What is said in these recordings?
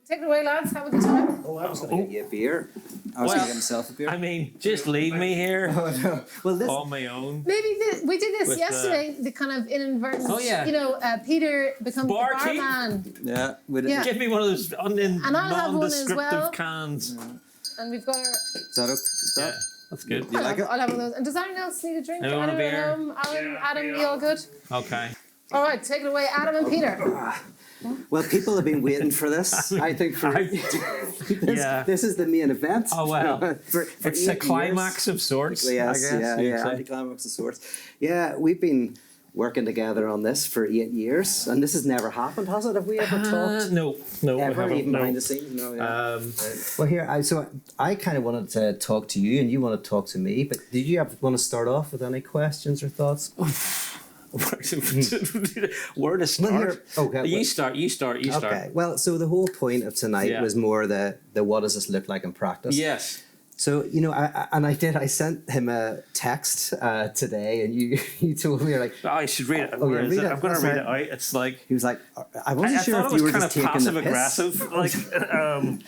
Take it away, lads. Have a good time. Oh, I was going to get you a beer. I was going to get myself a beer. I mean, just leave me here Well, this... on my own. Maybe we did this yesterday, the kind of inadvertent, Peter becomes the barman. Yeah. Give me one of those nondescriptive cans. Yeah. And we've got our... Is that okay? Yeah, that's good. You like it? I'll have one of those. And does anyone else need a drink? Anyone want a beer? Adam, you all good? Okay. All right, take it away, Adam and Peter. Well, people have been waiting for this. I think this is the main event. Oh, wow. for it's a climax of sorts, yes, I guess. Yeah, anticlimax of sorts. Yeah, we've been working together on this for 8 years, and this has never happened, has it? Have we ever talked? No, ever, even behind the scenes? No, yeah. Well, here, I kind of wanted to talk to you, and you want to talk to me, but did you want to start off with any questions or thoughts? Where to start? You start. Okay. Well, so the whole point of tonight was more the what does this look like in practice? Yes. So, I sent him a text today, and you told me, you're like... Oh, I should read it. I'm going to read it out. It's like... He was like, I wasn't sure if you were just taking the piss. Passive-aggressive.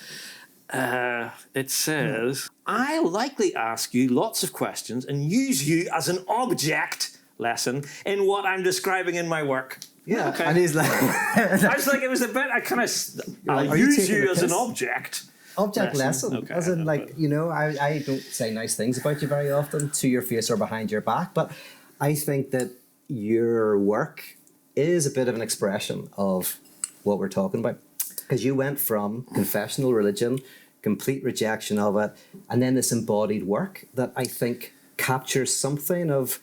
It says, I likely ask you lots of questions and use you as an object lesson in what I'm describing in my work. Yeah, okay. And he's like... I was like, it was a bit... I'll use you as an object. Object lesson. Okay, as in, I don't say nice things about you very often to your face or behind your back, but I think that your work is a bit of an expression of what we're talking about. Because you went from confessional religion, complete rejection of it, and then this embodied work that I think captures something of,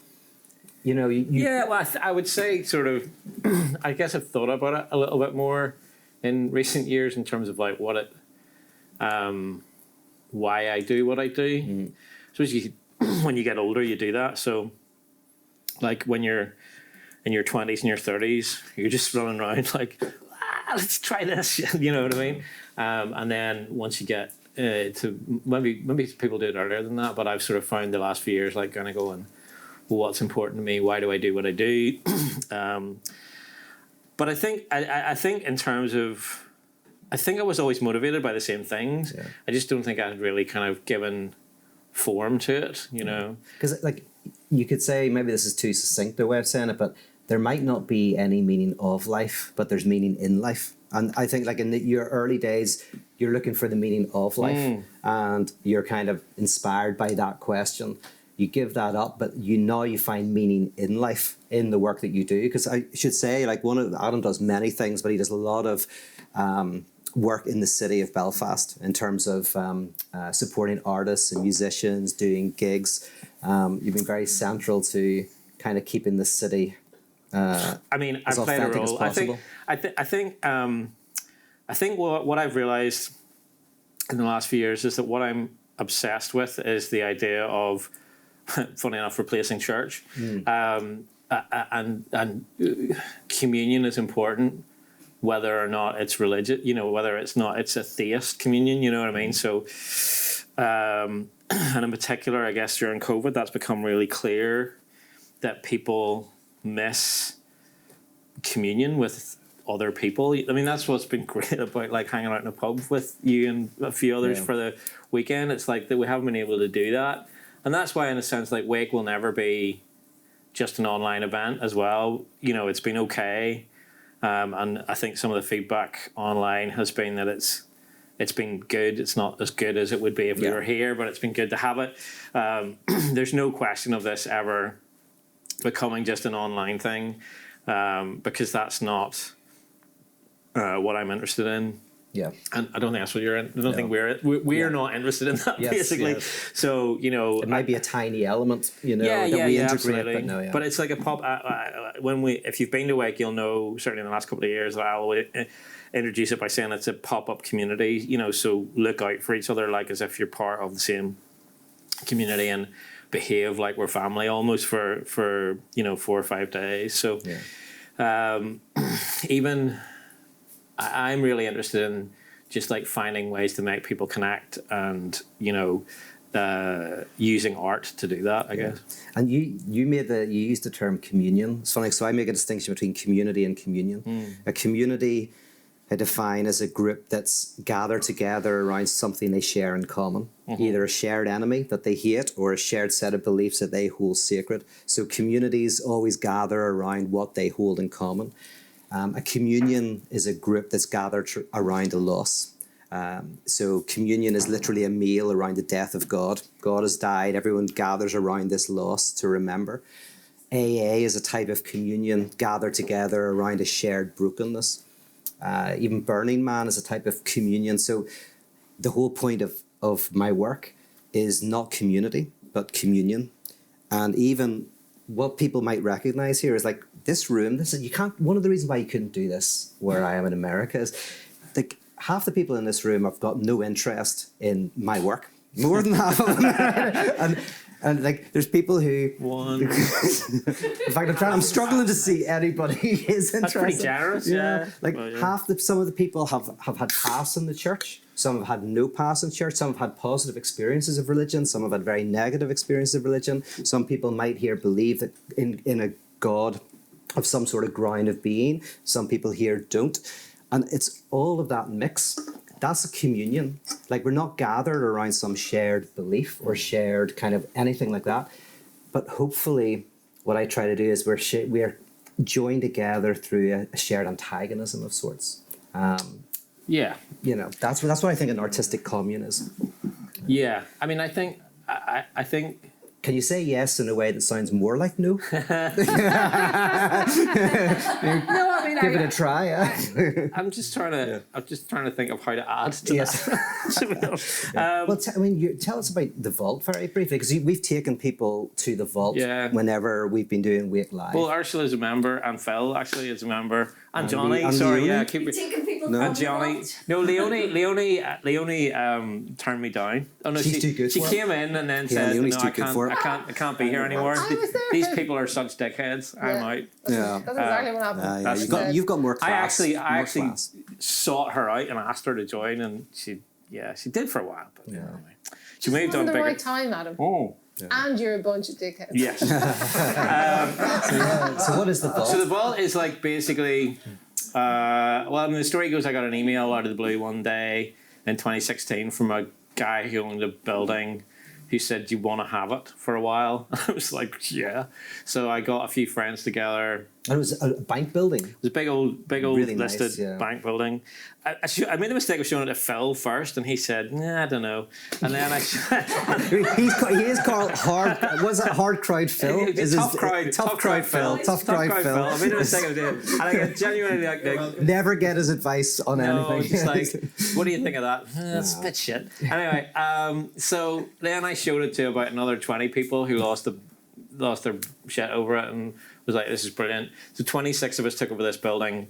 I would say sort of, I guess I've thought about it a little bit more in recent years in terms of like what it... why I do what I do. So when you get older, you do that. So like when you're in your 20s and your 30s, you're just running around like, let's try this. You know what I mean? And then once you get to maybe people do it earlier than that, but I've sort of found the last few years like kind of going, well, what's important to me? Why do I do what I do? But I think in terms of, I think I was always motivated by the same things. Yeah. I just don't think I had really kind of given form to it, Because you could say, maybe this is too succinct a way of saying it, but there might not be any meaning of life, but there's meaning in life. And I think in your early days, you're looking for the meaning of life, and you're kind of inspired by that question. You give that up, but you find meaning in life, in the work that you do. Because I should say, Adam does many things, but he does a lot of work in the city of Belfast in terms of supporting artists and musicians, doing gigs. You've been very central to kind of keeping the city I played a role. I think what I've realized in the last few years is that what I'm obsessed with is the idea of, funny enough, replacing church. And communion is important, whether or not it's religious, whether it's a theist communion, you know what I mean? So, and in particular, I guess during COVID, that's become really clear that people miss communion with other people. I mean, that's what's been great about hanging out in a pub with you and a few others for the weekend. It's like that we haven't been able to do that. And that's why, in a sense, Wake will never be just an online event as well. It's been okay. And I think some of the feedback online has been that it's been good. It's not as good as it would be if we were here, but it's been good to have it. There's no question of this ever becoming just an online thing, because that's not what I'm interested in. Yeah, and I don't think that's what you're in. I don't think we're not interested in that, basically. Yes. So it might be a tiny element, that we integrate. Absolutely. But it's like a pop. If you've been to Wake, you'll know certainly in the last couple of years that I'll introduce it by saying it's a pop-up community. So look out for each other, as if you're part of the same community, and behave like we're family almost for 4 or 5 days. So even I'm really interested in just finding ways to make people connect, and using art to do that, I guess. And you used the term communion. It's funny, so I make a distinction between community and communion. A community I define as a group that's gathered together around something they share in common, either a shared enemy that they hate or a shared set of beliefs that they hold sacred. So communities always gather around what they hold in common. A communion is a group that's gathered around a loss. So communion is literally a meal around the death of God. God has died. Everyone gathers around this loss to remember. AA is a type of communion gathered together around a shared brokenness. Even Burning Man is a type of communion. So the whole point of my work is not community, but communion. And even what people might recognize here is like this room, you can't, one of the reasons why you couldn't do this where I am in America is like half the people in this room have got no interest in my work. More than half of them. And like, there's people who. In fact, I'm struggling to see anybody who is interested. That's pretty generous, yeah. Like some of the people have had past in the church. Some have had no past in church. Some have had positive experiences of religion. Some have had very negative experiences of religion. Some people might here believe that in a God of some sort of ground of being. Some people here don't. And it's all of that mix. That's a communion. Like, we're not gathered around some shared belief or shared kind of anything like that. But hopefully what I try to do is we're joined together through a shared antagonism of sorts. Yeah. You know, that's what I think an artistic commune is. Yeah. I mean, I think... Can you say yes in a way that sounds more like no? No, I mean, give it a try. I'm just trying to think of how to add to that. Well, tell us about the vault very briefly, because we've taken people to the vault whenever we've been doing Wake Live. Well, Ursula is a member, and Phil actually is a member, and Johnny. Taking people and Johnny. No, Leonie turned me down. Oh no, she's too good. She came in and then said, "No, I can't be here anymore. These people are such dickheads. I'm out." That's exactly what happened. You've got more class. I actually sought her out and asked her to join, and she did for a while, but anyway. She moved on the bigger. right time, Adam. Oh. Yeah. And you're a bunch of dickheads. Yes. So what is the vault? So the vault is like basically, the story goes, I got an email out of the blue one day in 2016 from a guy who owned a building who said, "Do you want to have it for a while?" I was like, "Yeah." So I got a few friends together. And it was a bank building. It was a big old really listed nice, bank building. I made the mistake of showing it to Phil first, and he said, "Nah, I don't know." And then he is called hard. Was it hard crowd Phil? Tough crowd Phil. I made the mistake of doing it, and I genuinely like never get his advice on anything. Just like, what do you think of that? That's a bit shit. Anyway, so then I showed it to about another 20 people who lost their shit over it, and was like, "This is brilliant." So 26 of us took over this building.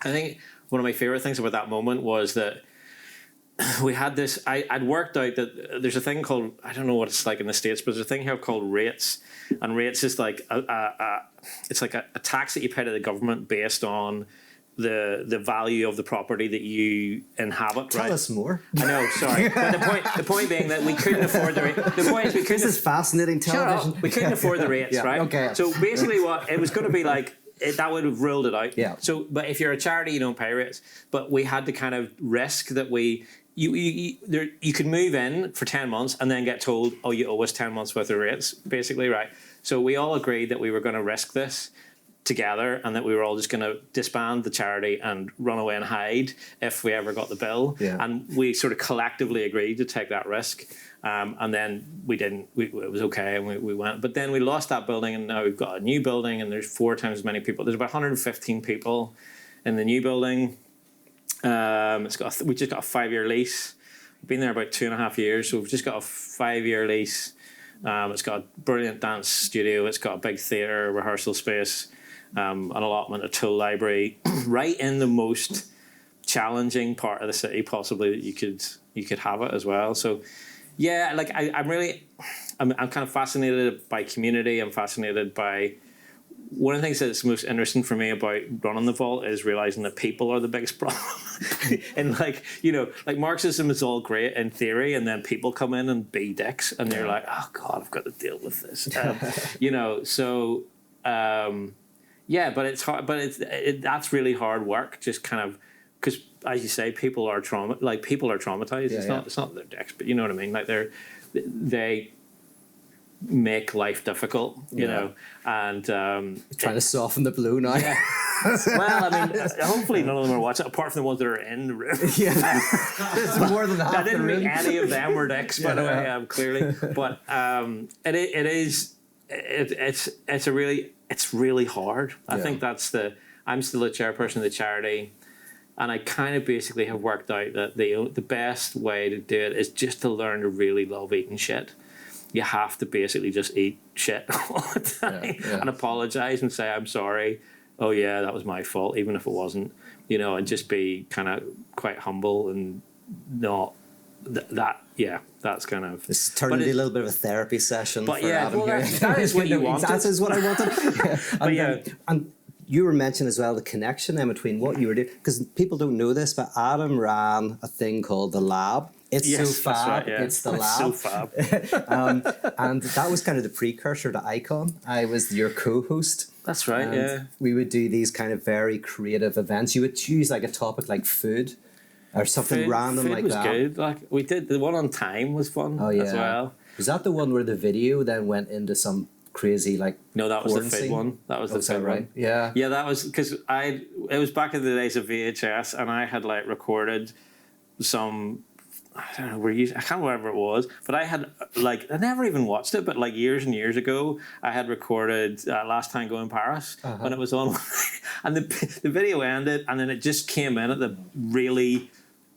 I think one of my favorite things about that moment was that we had this. I'd worked out that there's a thing called, I don't know what it's like in the States, but there's a thing here called rates, and rates is like it's like a tax that you pay to the government based on the value of the property that you inhabit. Tell us more. I know, sorry, but the point being that we couldn't afford the rate. The point is we couldn't. This is fascinating television. Shut up. We couldn't afford the rates, right? Okay. So basically, what it was going to be like. That would have ruled it out. Yeah. So, but if you're a charity, you don't pay rates. But we had to kind of risk that you could move in for 10 months and then get told, "Oh, you owe us 10 months worth of rates," basically, right? So we all agreed that we were going to risk this together, and that we were all just going to disband the charity and run away and hide if we ever got the bill. Yeah. And we sort of collectively agreed to take that risk. And then we didn't. It was okay, and we went. But then we lost that building, and now we've got a new building, and there's 4 times as many people. There's about 115 people in the new building. We just got a 5-year lease. We've been there about 2.5 years, so we've just got a 5-year lease. It's got a brilliant dance studio. It's got a big theatre, rehearsal space, an allotment, a tool library, right in the most challenging part of the city, possibly that you could have it as well. So. Yeah, like I'm kind of fascinated by community. I'm fascinated by one of the things that's most interesting for me about running the vault is realizing that people are the biggest problem. And like Marxism is all great in theory, and then people come in and be dicks, and they're like, "Oh God, I've got to deal with this." But it's hard. But that's really hard work. Just kind of because as you say, people are traumatized. It's not their dicks, but you know what I mean. Like they make life difficult, you know, and trying to soften the blow now. Yeah. Well, I mean, hopefully none of them are watching, apart from the ones that are in the room. Yeah, it's more than half. I didn't the room. mean any of them were dicks, by the way, clearly. But it's really hard. I think I'm still a chairperson of the charity, and I kind of basically have worked out that the best way to do it is just to learn to really love eating shit. You have to basically just eat shit all the time and apologize and say, I'm sorry. Oh yeah, that was my fault, even if it wasn't, you know, and just be kind of quite humble and not that's kind of. It's turned into a little bit of a therapy session. But for Adam here. that is what you wanted. That is what I wanted. And you were mentioning as well the connection then between what you were doing, because people don't know this, but Adam ran a thing called the Lab. It's so fab. Right, yeah. It's the Lab. So fab. And that was kind of the precursor to Icon. I was your co-host. That's right. Yeah. We would do these kind of very creative events. You would choose like a topic like food or something random like that. Food was good. Like we did the one on time was fun as well. Was that the one where the video then went into some crazy like? No, that was the food one. That was the food one. Yeah. Yeah, that was because it was back in the days of VHS, and I had like recorded some. I don't know, I can't remember what it was, but I had I never even watched it, but like years and years ago, I had recorded Last Tango in Paris when it was on, and the video ended, and then it just came in at the really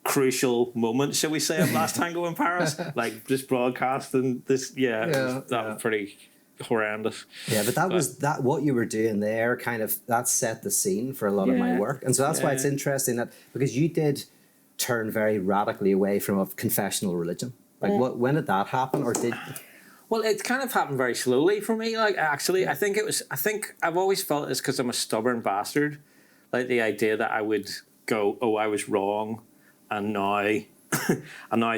crucial moment, shall we say, of Last Tango in Paris, like just broadcasting this. That was pretty horrendous. Yeah, but was what you were doing there kind of that set the scene for a lot of my work, and so that's why it's interesting that because you did turn very radically away from a confessional religion. Like when did that happen, or did? Well, it kind of happened very slowly for me. Like actually, I think I've always felt it's because I'm a stubborn bastard. Like the idea that I would go, oh, I was wrong, and now I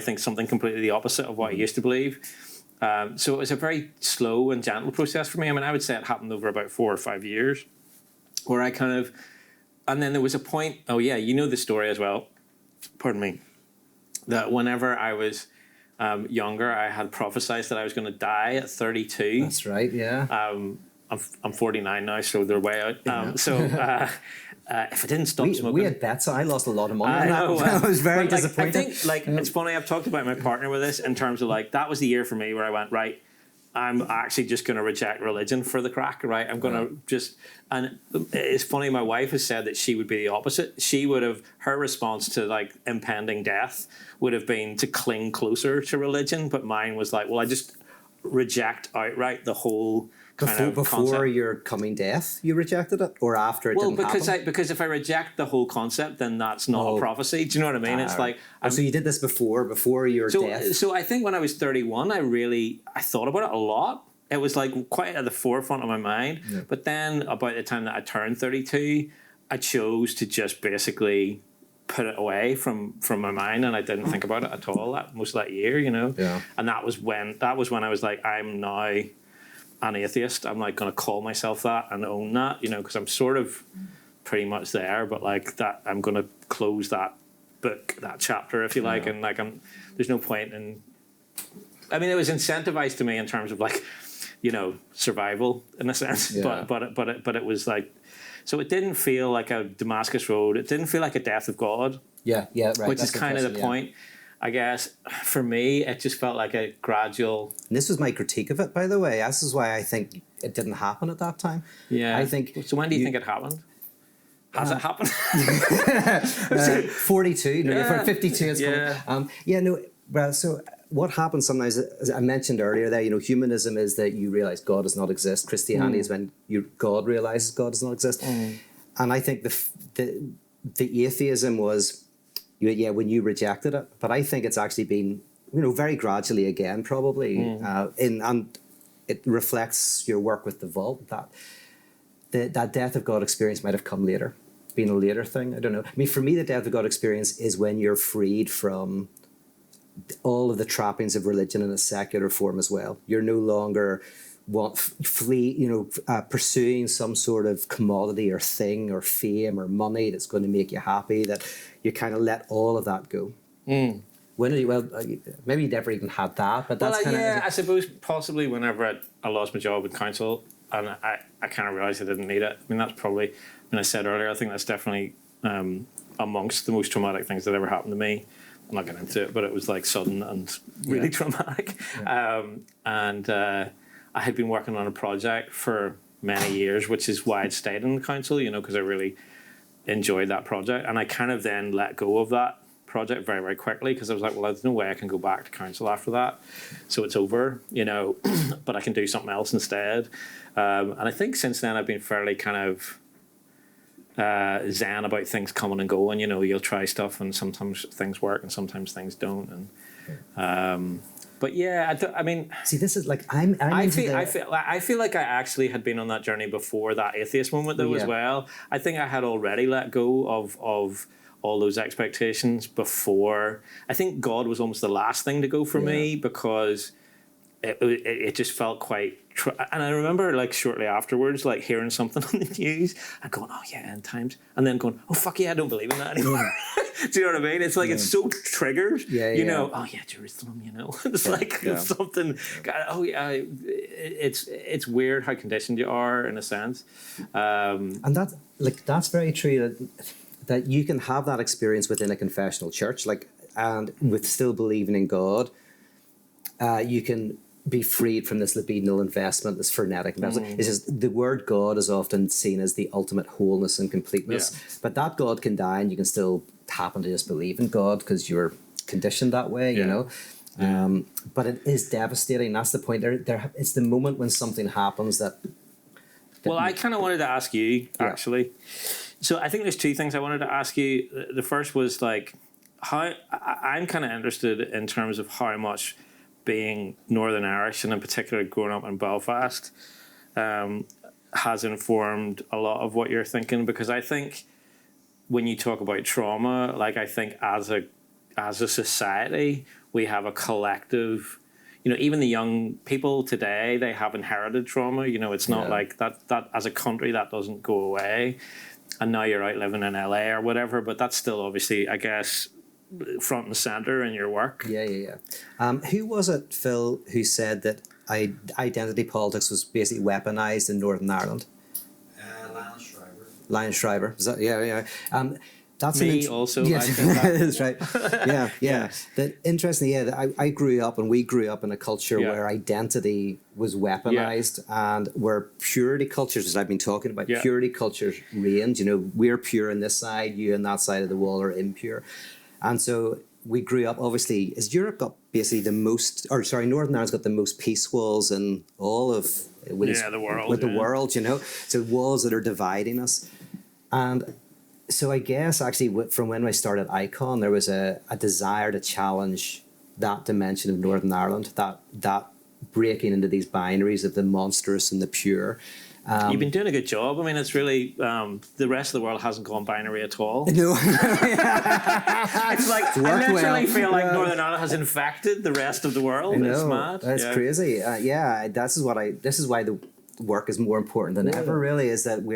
think something completely the opposite of what I used to believe. So it was a very slow and gentle process for me. I mean, I would say it happened over about 4 or 5 years, where I kind of, and then there was a point. Oh yeah, you know the story as well. Pardon me, that whenever I was younger, I had prophesied that I was going to die at 32. That's right, yeah. I'm 49 now, so they're way out. If I didn't stop smoking... We had bets, I lost a lot of money. I know. I was very disappointed. I think, it's funny, I've talked about my partner with this in terms of, that was the year for me where I went, right, I'm actually just going to reject religion for the crack, right? I'm going to just... And it's funny, my wife has said that she would be the opposite. She would have... Her response to, impending death would have been to cling closer to religion, but mine was well, I just reject outright the whole before concept. Your coming death, you rejected it? Or after it didn't happen? Because if I reject the whole concept, then that's not a prophecy. Do you know what I mean? It's so you did this before your death? So I think when I was 31, I thought about it a lot. It was quite at the forefront of my mind. Yeah. But then about the time that I turned 32, I chose to just basically put it away from my mind, and I didn't think about it at all most of that year, you know. Yeah. And that was when I was I'm now an atheist. I'm going to call myself that and own that, you know, because I'm sort of pretty much there, but that I'm going to close that book, that chapter, if you like, and there's no point in. I mean, it was incentivized to me in terms of survival in a sense, but it was so it didn't feel like a Damascus Road. It didn't feel like a death of God. Yeah, right. Which is kind of the point. I guess for me, it just felt like a gradual. And this was my critique of it, by the way. This is why I think it didn't happen at that time. Yeah, I think. So when do you think it happened? Has it happened? 42. No, 52. It's coming. Well, so what happens sometimes, as I mentioned earlier, that humanism is that you realize God does not exist. Christianity is when God realizes God does not exist. And I think the atheism was. When you rejected it, but I think it's actually been, very gradually again, probably, and it reflects your work with the Vault that that death of God experience might have come later, been a later thing. I don't know. I mean, for me, the death of God experience is when you're freed from all of the trappings of religion in a secular form as well. You're no longer pursuing some sort of commodity or thing or fame or money that's going to make you happy, that you kind of let all of that go. When maybe you never even had that, but that's I suppose possibly whenever I lost my job in council, and I kind of realised I didn't need it. I mean, that's probably, when I said earlier, I think that's definitely amongst the most traumatic things that ever happened to me. I'm not getting into it, but it was like sudden and really traumatic. Yeah. I had been working on a project for many years, which is why I'd stayed in the council, because I really enjoyed that project. And I kind of then let go of that project very, very quickly, because I was like, well, there's no way I can go back to council after that. So it's over, but I can do something else instead. And I think since then I've been fairly kind of zen about things coming and going. You'll try stuff and sometimes things work and sometimes things don't. And but yeah, I mean, see, this is like I feel like I actually had been on that journey before that atheist moment though as well. I think I had already let go of all those expectations before. I think God was almost the last thing to go for me, because it just felt quite. And I remember like shortly afterwards, like hearing something on the news and going, "Oh yeah, end times," and then going, "Oh fuck yeah, I don't believe in that anymore." Do you know what I mean? It's like it's so triggered. Oh yeah, Jerusalem. It's like something. God, oh yeah, it's weird how conditioned you are in a sense. And that's very true. That you can have that experience within a confessional church, and with still believing in God, you can be freed from this libidinal investment, this frenetic investment. It's just the word God is often seen as the ultimate wholeness and completeness, but that God can die, and you can still happen to just believe in God because you're conditioned that way, But it is devastating. That's the point. It's the moment when something happens that. Well, I kind of wanted to ask you actually. So I think there's two things I wanted to ask you. The first was like, how I'm kind of interested in terms of how much being Northern Irish, and in particular growing up in Belfast, has informed a lot of what you're thinking. Because I think when you talk about trauma, like I think as a society, we have a collective. Even the young people today, they have inherited trauma. It's not like that as a country that doesn't go away. And now you're out living in LA or whatever, but that's still obviously, I guess, front and center in your work. Yeah. Who was it, Phil, who said that identity politics was basically weaponized in Northern Ireland? Lion Schreiber. Is that, yeah. That's me also. Yeah, that's right. Yeah. That interestingly, I grew up, and we grew up in a culture where identity was weaponized, and where purity cultures, as I've been talking about, purity cultures reigned. We're pure on this side, you on that side of the wall are impure, and so we grew up. Obviously, as Europe got basically Northern Ireland's got the most peace walls in all of the world. The world, so walls that are dividing us, and. So I guess actually from when I started Icon, there was a desire to challenge that dimension of Northern Ireland, that breaking into these binaries of the monstrous and the pure. You've been doing a good job. I mean, it's really the rest of the world hasn't gone binary at all. No, it's like I literally feel like Northern Ireland has infected the rest of the world. It's mad. That's crazy. This is why the work is more important than ever, really, is that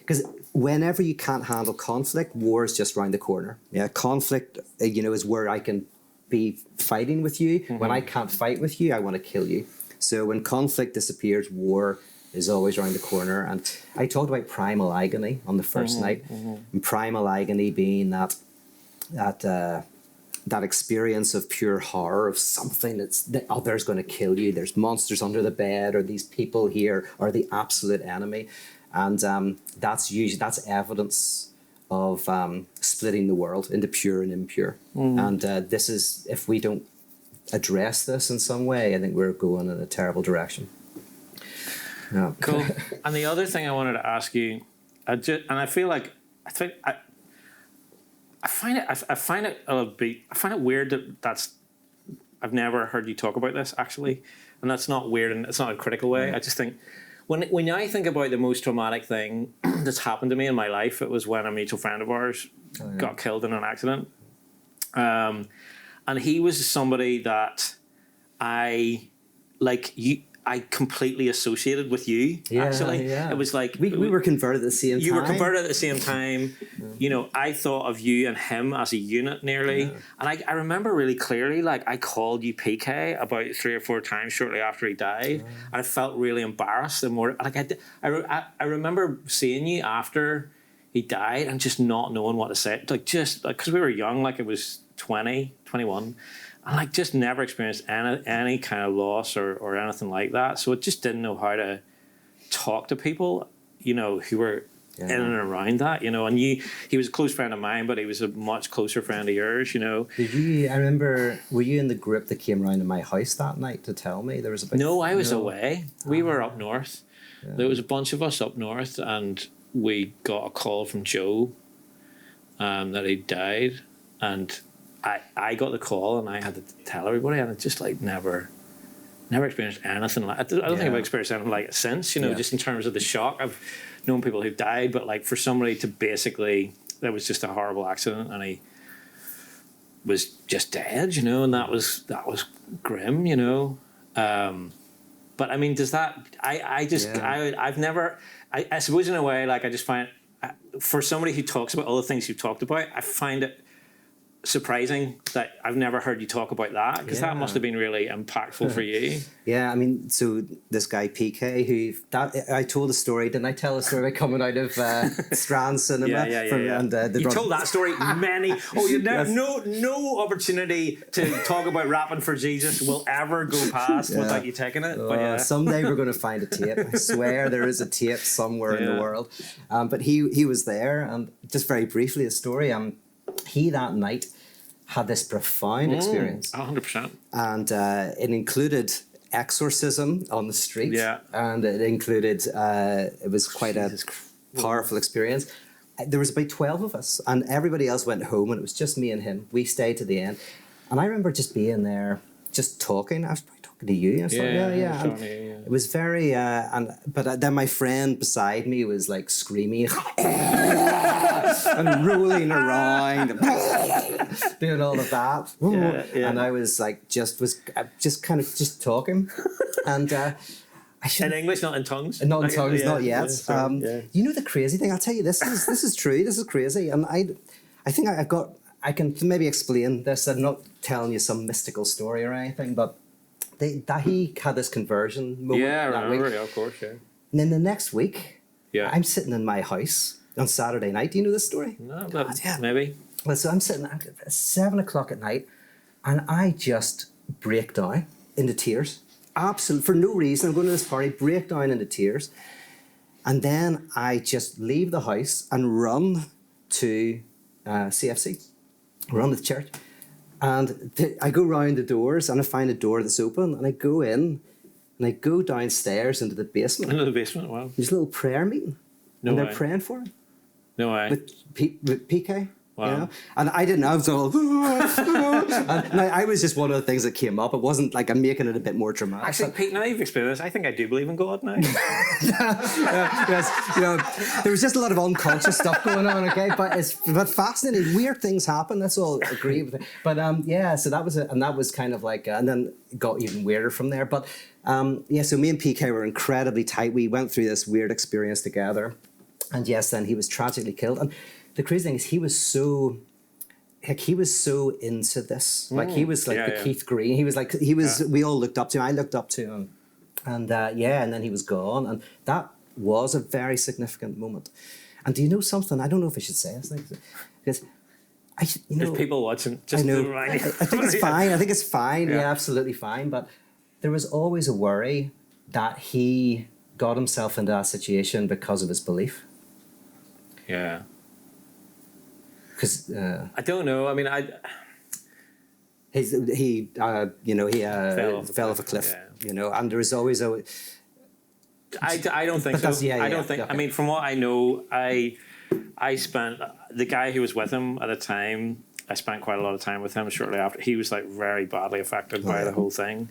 because whenever you can't handle conflict, war is just around the corner. Conflict is where I can be fighting with you. When I can't fight with you, I want to kill you. So when conflict disappears, war is always around the corner. And I talked about primal agony on the first night, and primal agony being that experience of pure horror of something that's the other's going to kill you. There's monsters under the bed, or these people here are the absolute enemy, and that's evidence of splitting the world into pure and impure. And this is, if we don't address this in some way, I think we're going in a terrible direction. Yeah. Cool. And the other thing I wanted to ask you, I find it weird that I've never heard you talk about this actually, and that's not weird, and it's not a critical way. I just think when I think about the most traumatic thing that's happened to me in my life, it was when a mutual friend of ours got killed in an accident, and he was somebody that I like. I completely associated with you. Actually, it was like we were converted at the same time. You were converted at the same time. You know, I thought of you and him as a unit nearly, and I remember really clearly. Like I called you PK about 3 or 4 times shortly after he died, and I felt really embarrassed and more like I remember seeing you after he died and just not knowing what to say. Like just like because we were young, like it was 20, 21. And like just never experienced any kind of loss or anything like that. So it just didn't know how to talk to people, you know, who were in and around that, you know. And he was a close friend of mine, but he was a much closer friend of yours, you know. I remember, were you in the group that came round to my house that night to tell me there was a big... No, I was away. We were up north. Yeah. There was a bunch of us up north, and we got a call from Joe that he died, and I got the call and I had to tell everybody, and it just like never experienced anything like I don't think I've experienced anything like it since, you know, just in terms of the shock. I've known people who've died, but like for somebody to basically, that was just a horrible accident and he was just dead, you know, and that was grim, you know. But I mean, does that, I've never, I suppose in a way, like I just find, for somebody who talks about all the things you've talked about, I find it surprising that I've never heard you talk about that, because that must have been really impactful for you. Yeah, I mean, so this guy PK, I told a story, didn't I tell a story about coming out of Strand Cinema? And, you told that story many. Oh, you no opportunity to talk about rapping for Jesus will ever go past without you taking it. But someday we're going to find a tape. I swear there is a tape somewhere in the world. But he was there, and just very briefly, the story. He that night had this profound experience. 100%. And it included exorcism on the street. Yeah. And it included, it was quite a powerful experience. There was about 12 of us, and everybody else went home, and it was just me and him. We stayed to the end. And I remember just being there, just talking. I was probably talking to you. I was it was very, but then my friend beside me was like screaming and rolling around and doing all of that. And I was like, just kind of talking. And in English, not in tongues? Not in tongues, not yet. You know the crazy thing? I'll tell you, this is true. This is crazy. And I think I can maybe explain this. I'm not telling you some mystical story or anything, but that he had this conversion moment. Yeah, I remember, of course, And then the next week, I'm sitting in my house on Saturday night. Do you know this story? No, maybe. Well, so I'm sitting at 7 o'clock at night, and I just break down into tears. Absolutely, for no reason. I'm going to this party, break down into tears. And then I just leave the house and run to CFC, run to the church. And I go round the doors, and I find a door that's open, and I go in, and I go downstairs into the basement. Into the basement, wow. There's a little prayer meeting. No way. And they're praying for him. No way. With PK. Wow. You know? And I didn't know. I was all, and I was just one of the things that came up. It wasn't like I'm making it a bit more dramatic. Actually, Pete, now you've experienced this, I think I do believe in God now. Yes, you know, there was just a lot of unconscious stuff going on, okay? But fascinating, weird things happen. That's all I agree with it. But so that was it. And that was kind of like, and then it got even weirder from there. But so me and PK were incredibly tight. We went through this weird experience together. And yes, then he was tragically killed. And the crazy thing is he was so into this. Like he was like the Keith Green. He was we all looked up to him. I looked up to him. And and then he was gone. And that was a very significant moment. And do you know something? I don't know if I should say this because there's people watching. Just I know. I think it's fine. I think it's fine. Yeah, absolutely fine. But there was always a worry that he got himself into that situation because of his belief. Yeah. Because I don't know. I mean, he fell off a cliff. Yeah. You know, and there was always a. I don't think so. I don't think. Okay. I mean, from what I know, I spent the guy who was with him at the time. I spent quite a lot of time with him shortly after. He was like very badly affected by the whole thing.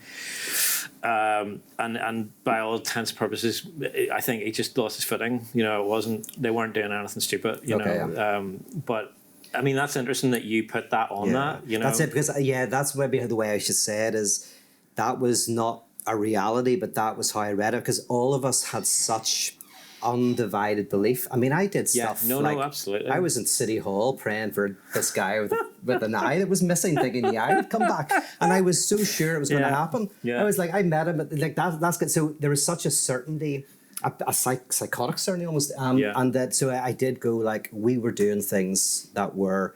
And by all intents and purposes, I think he just lost his footing. You know, they weren't doing anything stupid. You know, but I mean, that's interesting that you put that on that. You know, that's it because that's maybe the way I should say it is that was not a reality, but that was how I read it, because all of us had such undivided belief. I mean, I did stuff. No, absolutely. I was in City Hall praying for this guy with an eye that was missing, thinking the eye would come back, and I was so sure it was going to happen. I was like, I met him, like that's good. So there was such a certainty, a psychotic certainty almost, and that so I did go like we were doing things that were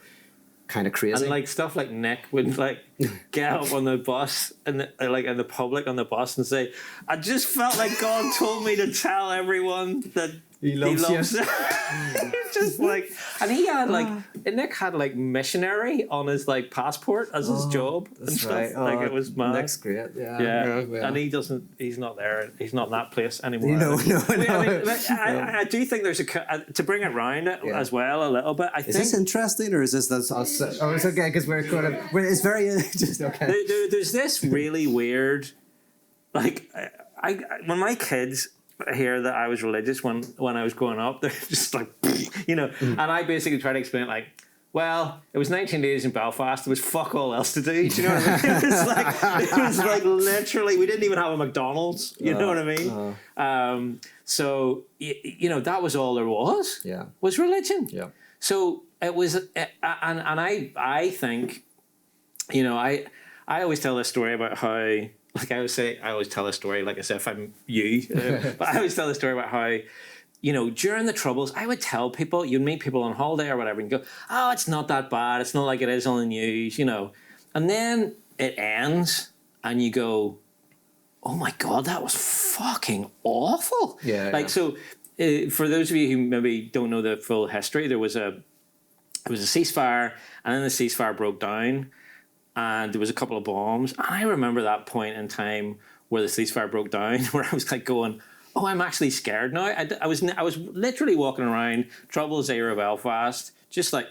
kind of crazy, and like stuff like Nick would like get up on the bus and like in the public on the bus and say, "I just felt like God told me to tell everyone that He loves it." Just like, and he had like Nick had like missionary on his like passport as his job and stuff. Right. Like it was mad. Nick's great. Yeah. And he's not there. He's not in that place anymore. No. I do think there's to bring it round as well a little bit. I think this interesting, or is this us? Oh, it's okay because we're kind of. It's very just okay. There's this really weird, like I when my kids hear that I was religious when I was growing up, they're just like, and I basically try to explain it like, well, it was 19 days in Belfast, there was fuck all else to do, do you know what I mean? It was like literally, we didn't even have a McDonald's, you know what I mean? So, that was all there was, was religion. Yeah. So it was, and I think, I always tell this story about how, like I always tell a story, like I said, if I'm you, but I always tell a story about how, during the Troubles, I would tell people, you'd meet people on holiday or whatever, and go, oh, it's not that bad. It's not like it is on the news, And then it ends, and you go, oh my God, that was fucking awful. So for those of you who maybe don't know the full history, there was a ceasefire, and then the ceasefire broke down, and there was a couple of bombs. And I remember that point in time where the ceasefire broke down, where I was like going, oh, I'm actually scared now. I was literally walking around, Troubles era Belfast, just like...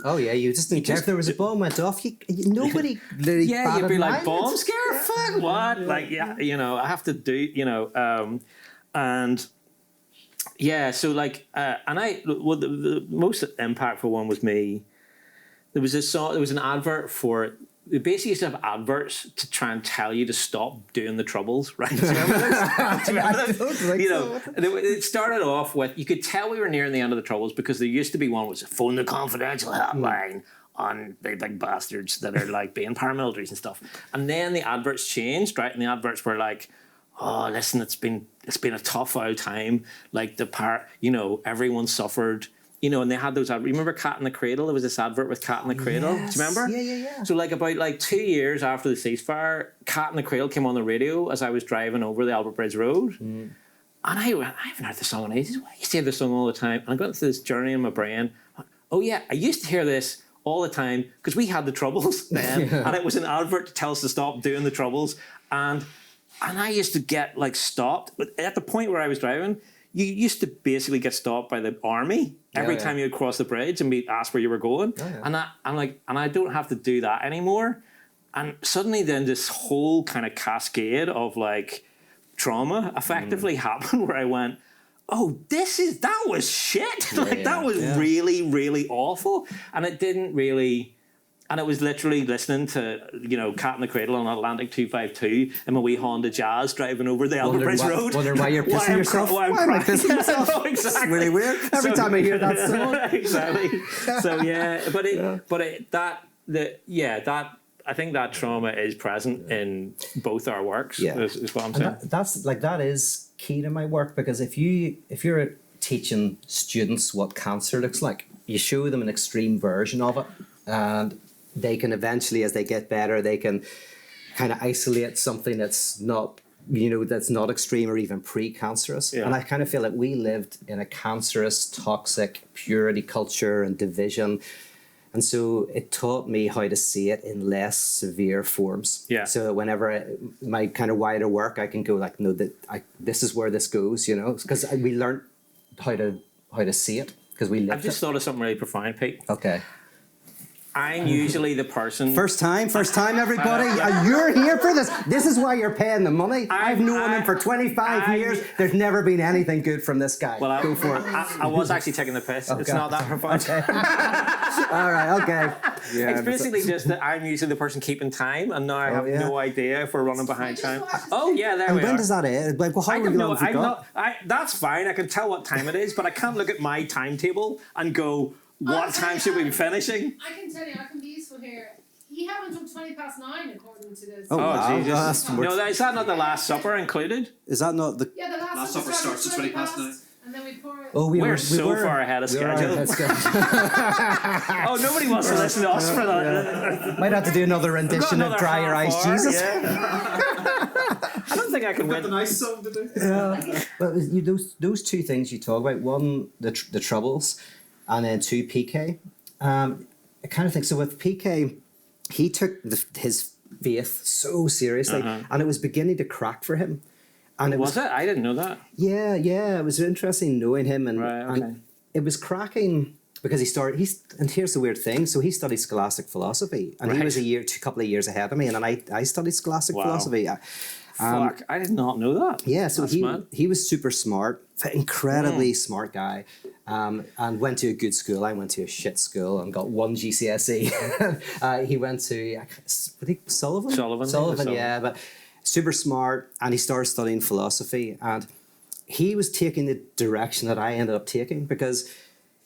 Oh, yeah, you just didn't care if there was a bomb went off. Nobody really you'd be like, bomb scare? Fuck, what? Like, I have to do, and... Yeah, so like, the most impactful one was me. There was an advert for... They basically used to have adverts to try and tell you to stop doing the Troubles, right? Do you remember this? It started off with, you could tell we were nearing the end of the Troubles because there used to be one was phone the confidential hotline on the big bastards that are like being paramilitaries and stuff. And then the adverts changed, right? And the adverts were like, oh, listen, it's been a tough old time. Like everyone suffered. And they had those. Remember Cat in the Cradle? There was this advert with Cat in the Cradle. Yes. Do you remember? Yeah. So about 2 years after the ceasefire, Cat in the Cradle came on the radio as I was driving over the Albert Bridge Road. And I haven't heard the song in ages. I used to hear this song all the time. And I got into this journey in my brain. Oh yeah, I used to hear this all the time because we had the Troubles then. And it was an advert to tell us to stop doing the Troubles. And I used to get like stopped. But at the point where I was driving, you used to basically get stopped by the army every time you would cross the bridge and be asked where you were going. And I don't have to do that anymore. And suddenly then this whole kind of cascade of like trauma effectively happened where I went, oh, that was shit. That was really, really awful. And it didn't really... And it was literally listening to, Cat in the Cradle on Atlantic 252 in my wee Honda Jazz driving over the Albert Bridge Road. Wondering why you're pissing yourself? Why am I pissing myself? Exactly. It's really weird. Every time I hear that song. Exactly. So I think that trauma is present in both our works. Yeah. Is what I'm saying. That is key to my work, because if you're teaching students what cancer looks like, you show them an extreme version of it, and they can eventually, as they get better, they can kind of isolate something that's not, that's not extreme or even pre-cancerous. Yeah. And I kind of feel like we lived in a cancerous, toxic purity culture and division. And so it taught me how to see it in less severe forms. Yeah. So whenever my kind of wider work, I can go like, no, this is where this goes, because we learned how to see it because we lived I've just thought of something really profound, Pete. Okay. I'm usually the person... First time, everybody. You're here for this. This is why you're paying the money. I've known him for 25 years. There's never been anything good from this guy. Well, go for it. I was actually taking the piss. Okay. It's not that profound. Okay. All right, okay. Yeah, it's basically just that I'm usually the person keeping time, and now I have no idea if we're running behind time. Oh yeah, there and we when are. does that end? Like, well, how long have you got? That's fine. I can tell what time it is, but I can't look at my timetable and go, what time should we be finishing? I can tell you, I can be useful here. You have until 9:20 according to this. Oh, wow. Jesus. No, is that not the Last Supper included? Is that not the... Yeah, the Last Supper starts at 9:20. And then we pour it. Oh, we're so far ahead of schedule. Oh, nobody wants to listen to us for that. Might have to do another rendition of Dry Your Eyes, Jesus. Yeah. I don't think I can win. The nice song to do. Yeah. But those two things you talk about, one, the Troubles, and then two, PK. I kind of think, so with PK, he took his faith so seriously, and it was beginning to crack for him. And it was it? I didn't know that. Yeah, it was interesting knowing him, and it was cracking because and here's the weird thing. So he studied scholastic philosophy, and he was a couple of years ahead of me, and then I studied scholastic philosophy. Fuck, I did not know that. Yeah, so he was super smart, incredibly smart guy, and went to a good school. I went to a shit school and got one GCSE. He went to Sullivan, yeah, but super smart, and he started studying philosophy, and he was taking the direction that I ended up taking, because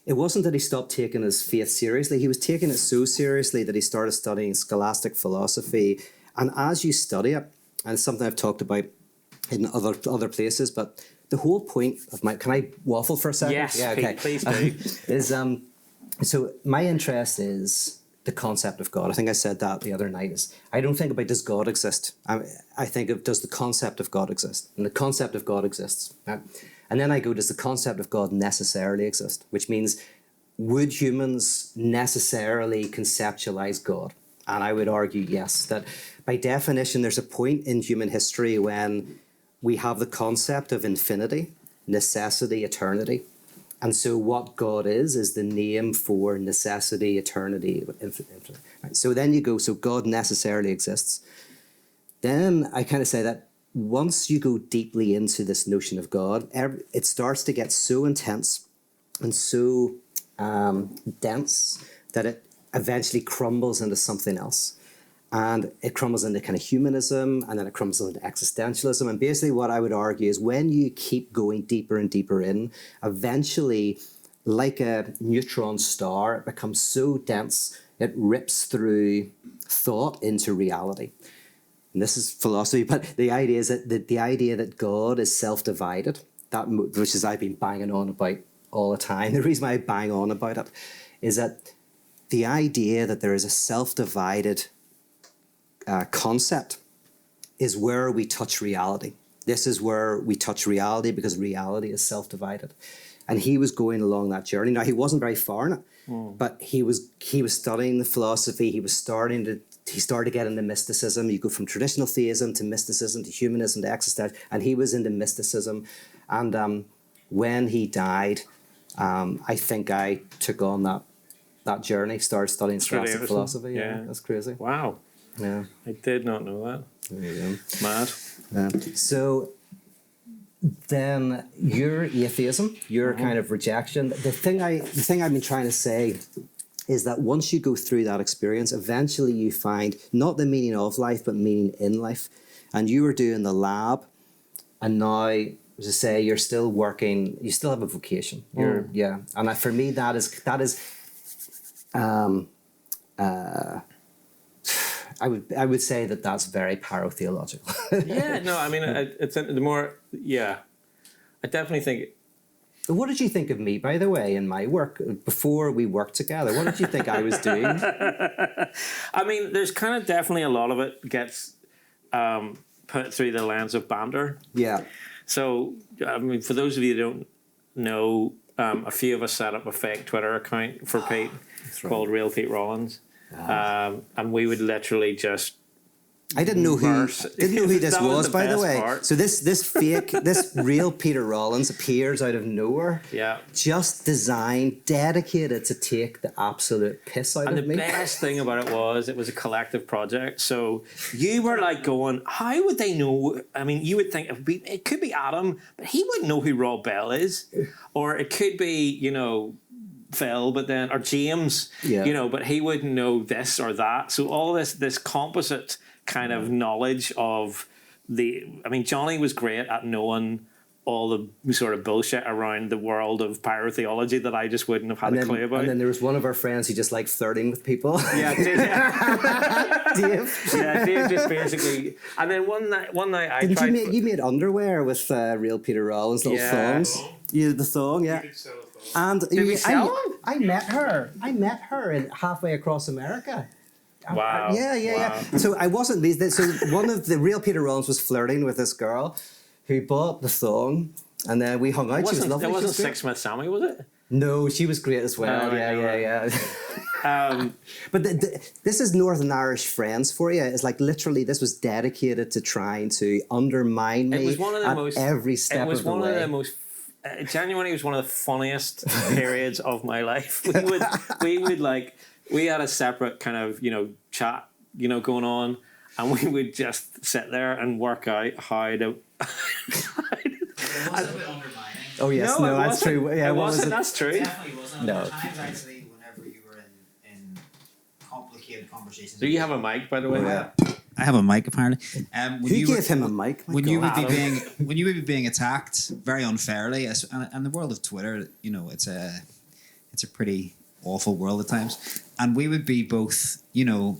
it wasn't that he stopped taking his faith seriously. He was taking it so seriously that he started studying scholastic philosophy, and as you study it, and it's something I've talked about in other places, but the whole point of can I waffle for a second? Yes, yeah, okay. Please do. So my interest is the concept of God. I think I said that the other night. I don't think about does God exist. I think of does the concept of God exist, and the concept of God exists. Right? And then I go, does the concept of God necessarily exist? Which means, would humans necessarily conceptualize God? And I would argue yes, that by definition, there's a point in human history when we have the concept of infinity, necessity, eternity. And so what God is the name for necessity, eternity, infinity. Right? So then you go, so God necessarily exists. Then I kind of say that once you go deeply into this notion of God, it starts to get so intense and so dense that it eventually crumbles into something else. And it crumbles into kind of humanism, and then it crumbles into existentialism. And basically what I would argue is when you keep going deeper and deeper in, eventually, like a neutron star, it becomes so dense, it rips through thought into reality. And this is philosophy, but the idea is that the idea that God is self-divided, which is I've been banging on about all the time. The reason why I bang on about it is that the idea that there is a self-divided concept is where we touch reality. This is where we touch reality because reality is self-divided. And he was going along that journey. Now, he wasn't very far in it, but he was studying the philosophy. He started to get into mysticism. You go from traditional theism to mysticism to humanism to existentialism, and he was into mysticism. And when he died, I think I took on that journey, started studying scholastic philosophy. Yeah, that's crazy. Wow. Yeah, I did not know that. There you go. Mad. So then your atheism, your kind of rejection. The thing I've been trying to say is that once you go through that experience, eventually you find not the meaning of life, but meaning in life. And you were doing the lab, and now, as I say, you're still working. You still have a vocation. Yeah, and for me, that is. I would say that that's very pyro-theological. Yeah, no, I mean, it's the more, yeah. I definitely think... What did you think of me, by the way, in my work, before we worked together? What did you think I was doing? I mean, there's kind of definitely a lot of it gets put through the lens of banter. Yeah. So, I mean, for those of you who don't know, a few of us set up a fake Twitter account for Pete called Real Pete Rollins. And we would literally just... I didn't know who this was, by the way. Part. So this fake, this real Peter Rollins appears out of nowhere. Yeah. Just designed, dedicated to take the absolute piss out of me. And the best thing about it was a collective project. So you were like going, how would they know? I mean, you would think it could be Adam, but he wouldn't know who Rob Bell is. Or it could be, Phil, but then, or James, you know, but he wouldn't know this or that. So all this composite kind of knowledge of Johnny was great at knowing all the sort of bullshit around the world of pyrotheology that I just wouldn't have had a clue about. And then there was one of our friends who just liked flirting with people. Yeah, Dave. Yeah, Dave just basically. And then one night I tried. You made underwear with real Peter Rollins little thongs. You did the thong, yeah. And I met her. Halfway across America. Wow. Yeah. So I wasn't so one of the real Peter Rollins was flirting with this girl who bought the thong, and then we hung out. She was lovely. It wasn't Six Smith Sammy, was it? No, she was great as well. Yeah. But this is Northern Irish Friends for you. It's like literally this was dedicated to trying to undermine me every step of the way. It was one of the most. Genuinely, it was one of the funniest periods of my life. We had a separate kind of, you know, chat, you know, going on, and we would just sit there and work out how to. It was a bit undermining. Oh yes, no, that's true. Yeah, it wasn't. That's true. It definitely wasn't. No. There were times actually whenever you were in complicated conversations. Do you have a mic, by the way? Yeah. I have a mic apparently. Who gave him a mic? When you would be being attacked very unfairly, and the world of Twitter, you know, it's a pretty awful world at times, and we would be both, you know,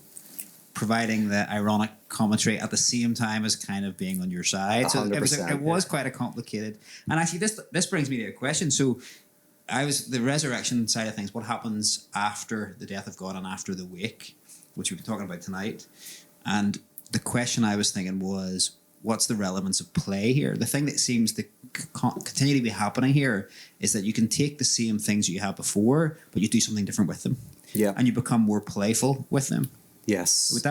providing the ironic commentary at the same time as kind of being on your side. So it was quite a complicated. And actually, this brings me to a question. So, I was the resurrection side of things. What happens after the death of God and after the wake, which we'll be talking about tonight, and the question I was thinking was, what's the relevance of play here? The thing that seems to continue to be happening here is that you can take the same things you had before, but you do something different with them. Yeah. And you become more playful with them. Yes. Would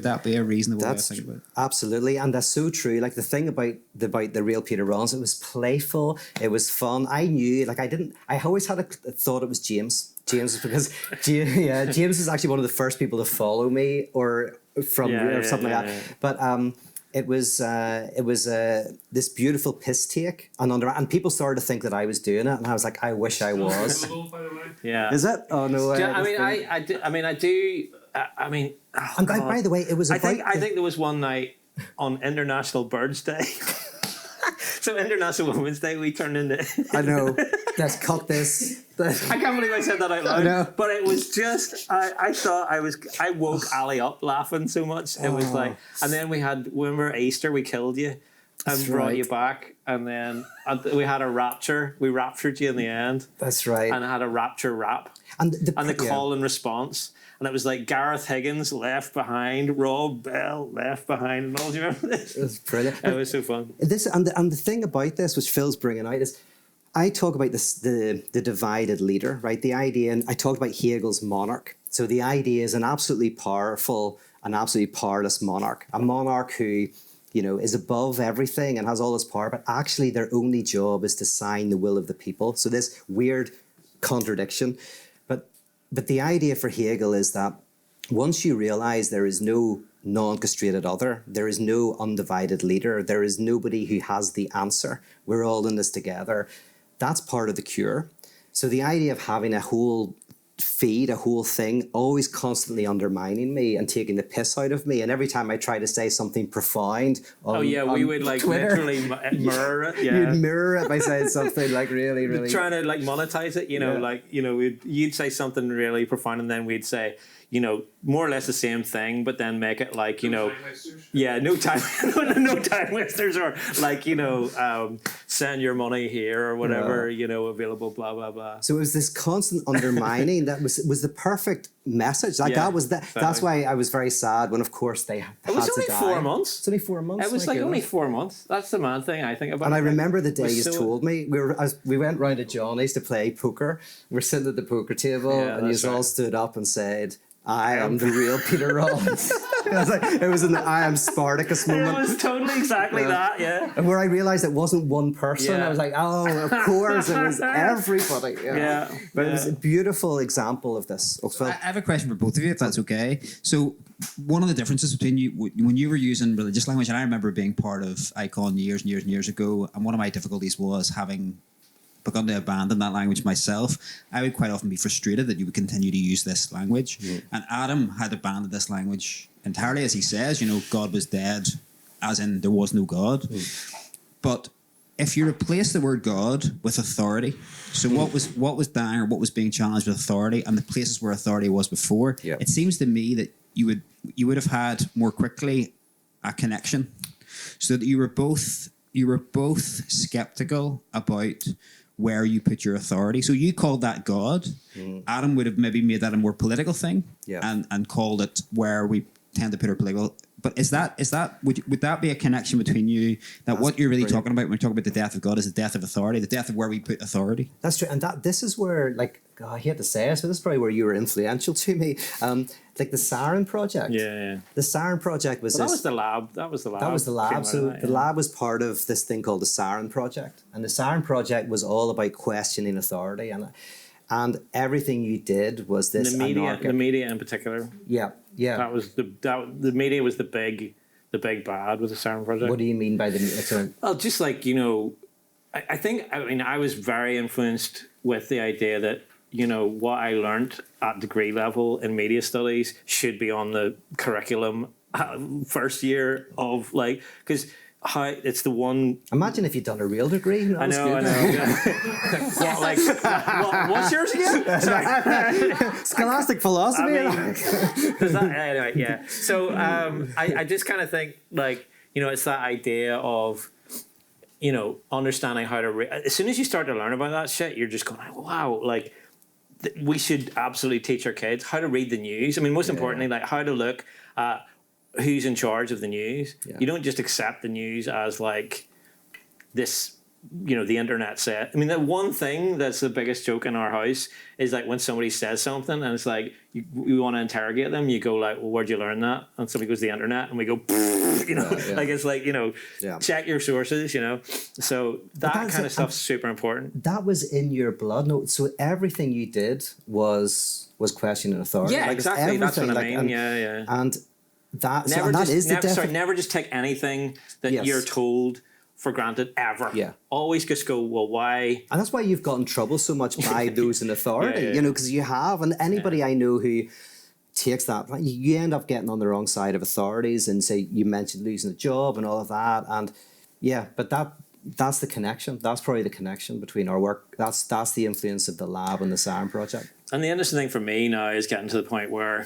that be a reasonable way to think about it? Absolutely, and that's so true. Like the thing about the real Peter Rollins, it was playful, it was fun. I knew, like I always had thought it was James. James is actually one of the first people to follow me or something like that. But it was this beautiful piss take, and people started to think that I was doing it, and I was like, I wish I was. Yeah. Is it? Oh no. I do. And by the way, it was. I think there was one night on International Birds Day. So International Women's Day, we turned into. I know. Let's cut this. I can't believe I said that out loud. I know. But it was just. I woke Ali up laughing so much. It was like, and then remember Easter, we killed you and brought you back, and then we had a rapture. We raptured you in the end. That's right. And I had a rapture rap and the call and response. And it was like Gareth Higgins left behind, Rob Bell left behind, and all. Do you remember this? It was brilliant. It was so fun. This and the thing about this, which Phil's bringing out, is I talk about the divided leader, right? The idea, and I talked about Hegel's monarch. So the idea is an absolutely powerful, an absolutely powerless monarch, a monarch who, you know, is above everything and has all this power, but actually their only job is to sign the will of the people. So this weird contradiction. But the idea for Hegel is that once you realize there is no non-castrated other, there is no undivided leader, there is nobody who has the answer, we're all in this together, that's part of the cure. So the idea of having a whole feed, a whole thing, always constantly undermining me and taking the piss out of me. And every time I try to say something profound on we would like Twitter, literally mirror it. Yeah. You'd mirror it by saying something like really trying to like monetize it, you know, like, you know, you'd say something really profound and then we'd say, you know, more or less the same thing, but then make it like, you know, no time wasters, or like, you know, send your money here or whatever, you know, available, blah blah blah. So it was this constant undermining that was the perfect message. Like that was that. That's why I was very sad when, of course, they had to die. It was only 4 months. It's only 4 months. It was like only 4 months. That's the mad thing I think about. And I remember the day you told me we went round to Johnny's to play poker. We're sitting at the poker table, and you all stood up and said, I am the real Peter Rollins. It was an I am Spartacus moment. It was totally exactly that, yeah. And where I realised it wasn't one person, I was like, oh, of course, it was everybody. Yeah. But it was a beautiful example of this. So I have a question for both of you, if that's okay. So one of the differences between you, when you were using religious language, and I remember being part of Icon years and years and years ago, and one of my difficulties was having begun to abandon that language myself, I would quite often be frustrated that you would continue to use this language. And Adam had abandoned this language entirely, as he says, God was dead, as in there was no God. But if you replace the word God with authority, so what was dying or what was being challenged with authority, and the places where authority was before, it seems to me that you would have had more quickly a connection, so that you were both skeptical about where you put your authority. So you called that God. Adam would have maybe made that a more political thing, and called it where we tend to put our political. But would that be a connection between you? That what you're really talking about when we talk about the death of God is the death of authority, the death of where we put authority. That's true, and this is where, like, I hate to say it, but this is probably where you were influential to me. Like the Siren Project. The Siren Project was. That was the lab. That was the lab. So the lab was part of this thing called the Siren Project, and the Siren Project was all about questioning authority, and everything you did was this. The media in particular. Yeah. That was the media was the big bad with the Siren Project. What do you mean by the? Well, just like I was very influenced with the idea that what I learned at degree level in media studies should be on the curriculum first year of because. It's the one. Imagine if you'd done a real degree. I know. What's yours again? Sorry. Scholastic philosophy. Anyway, yeah. So I just kind of think it's that idea of understanding how to read. As soon as you start to learn about that shit, you're just going, wow, we should absolutely teach our kids how to read the news. I mean, most importantly, how to look at who's in charge of the news. You don't just accept the news as this, the internet said. I mean, the one thing that's the biggest joke in our house is when somebody says something and it's we want to interrogate them, you go well, where'd you learn that? And somebody goes to the internet and we go, it's check your sources, So that kind of stuff's super important. That was in your blood. No, so everything you did was questioning authority. Yeah, exactly. That's what I mean. And that is the difference. Never just take anything that you're told for granted ever. Yeah. Always just go, well, why? And that's why you've got in trouble so much by those in authority, because you have. And anybody I know who takes that, you end up getting on the wrong side of authorities, and say you mentioned losing a job and all of that. And but that's the connection. That's probably the connection between our work. That's the influence of the lab and the Siren Project. And the interesting thing for me now is getting to the point where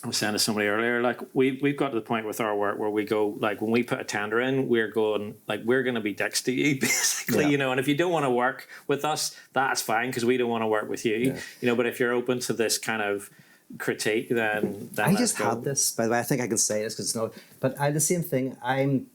I was saying to somebody earlier, we've got to the point with our work where we go, when we put a tender in, we're going, we're going to be dicks to you, basically, and if you don't want to work with us, that's fine, because we don't want to work with you, but if you're open to this kind of critique, then I just had this, by the way, I think I can say this because it's not, but I had the same thing. I'm